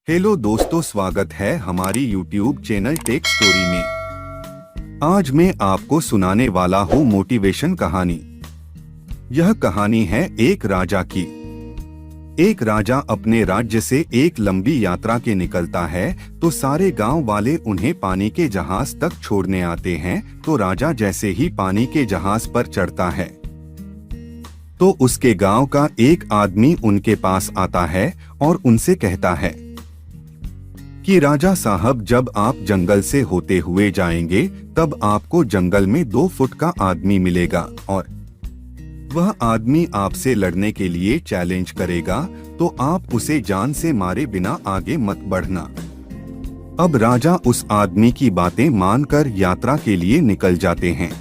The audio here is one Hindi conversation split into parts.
हेलो दोस्तों, स्वागत है हमारी YouTube चैनल टेक स्टोरी में। आज मैं आपको सुनाने वाला हूँ मोटिवेशन कहानी। यह कहानी है एक राजा की। एक राजा अपने राज्य से एक लंबी यात्रा के निकलता है तो सारे गांव वाले उन्हें पानी के जहाज तक छोड़ने आते हैं। तो राजा जैसे ही पानी के जहाज पर चढ़ता है तो उसके गांव का एक आदमी उनके पास आता है और उनसे कहता है कि राजा साहब, जब आप जंगल से होते हुए जाएंगे तब आपको जंगल में 2 फुट का आदमी मिलेगा और वह आदमी आपसे लड़ने के लिए चैलेंज करेगा, तो आप उसे जान से मारे बिना आगे मत बढ़ना। अब राजा उस आदमी की बातें मानकर यात्रा के लिए निकल जाते हैं।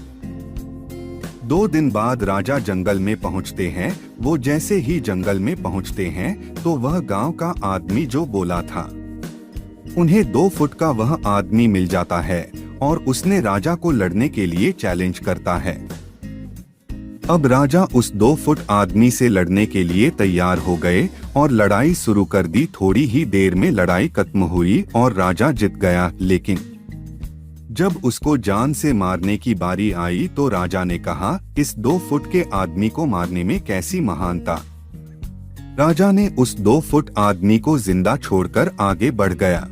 2 दिन बाद राजा जंगल में पहुंचते हैं। वो जैसे ही जंगल में पहुंचते हैं तो वह गांव का आदमी जो बोला था, उन्हें 2 फुट का वह आदमी मिल जाता है और उसने राजा को लड़ने के लिए चैलेंज करता है। अब राजा उस 2 फुट आदमी से लड़ने के लिए तैयार हो गए और लड़ाई शुरू कर दी। थोड़ी ही देर में लड़ाई खत्म हुई और राजा जीत गया। लेकिन जब उसको जान से मारने की बारी आई तो राजा ने कहा, इस 2 फुट के आदमी को मारने में कैसी महानता। राजा ने उस 2 फुट आदमी को जिंदा छोड़कर आगे बढ़ गया।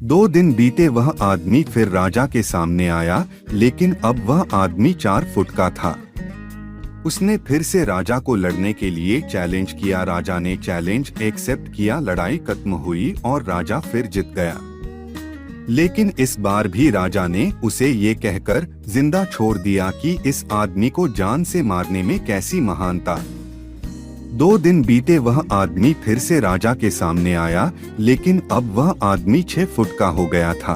2 दिन बीते, वह आदमी फिर राजा के सामने आया, लेकिन अब वह आदमी 4 फुट का था। उसने फिर से राजा को लड़ने के लिए चैलेंज किया। राजा ने चैलेंज एक्सेप्ट किया। लड़ाई खत्म हुई और राजा फिर जीत गया। लेकिन इस बार भी राजा ने उसे ये कहकर जिंदा छोड़ दिया कि इस आदमी को जान से मारने में कैसी महानता। 2 दिन बीते, वह आदमी फिर से राजा के सामने आया, लेकिन अब वह आदमी 6 फुट का हो गया था।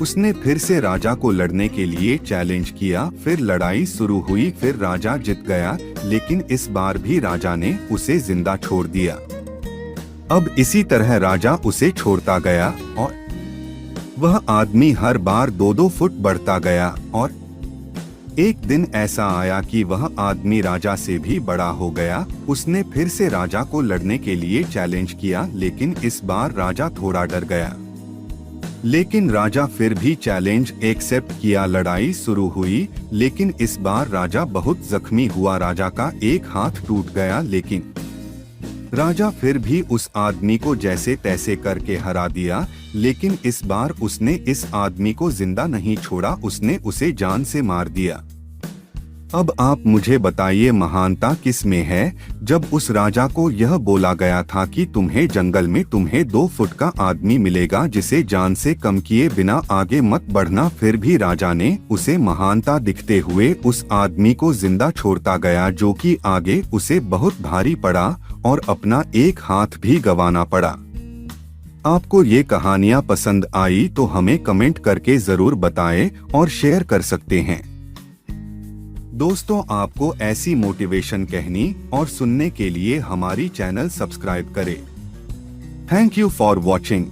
उसने फिर से राजा को लड़ने के लिए चैलेंज किया। फिर लड़ाई शुरू हुई। फिर राजा जीत गया, लेकिन इस बार भी राजा ने उसे जिंदा छोड़ दिया। अब इसी तरह राजा उसे छोड़ता गया और वह आदमी हर बार 2-2 फुट बढ़ता गया। और एक दिन ऐसा आया कि वह आदमी राजा से भी बड़ा हो गया। उसने फिर से राजा को लड़ने के लिए चैलेंज किया, लेकिन इस बार राजा थोड़ा डर गया। लेकिन राजा फिर भी चैलेंज एक्सेप्ट किया। लड़ाई शुरू हुई, लेकिन इस बार राजा बहुत जख्मी हुआ। राजा का एक हाथ टूट गया, लेकिन राजा फिर भी उस आदमी को जैसे तैसे करके हरा दिया। लेकिन इस बार उसने इस आदमी को जिंदा नहीं छोड़ा, उसने उसे जान से मार दिया। अब आप मुझे बताइए, महानता किस में है। जब उस राजा को यह बोला गया था कि तुम्हें जंगल में 2 फुट का आदमी मिलेगा जिसे जान से कम किए बिना आगे मत बढ़ना, फिर भी राजा ने उसे महानता दिखते हुए उस आदमी को जिंदा छोड़ता गया, जो कि आगे उसे बहुत भारी पड़ा और अपना एक हाथ भी गंवाना पड़ा। आपको ये कहानियाँ पसंद आई तो हमें कमेंट करके जरूर बताएं और शेयर कर सकते हैं। दोस्तों, आपको ऐसी मोटिवेशन कहनी और सुनने के लिए हमारी चैनल सब्सक्राइब करें। Thank you for watching.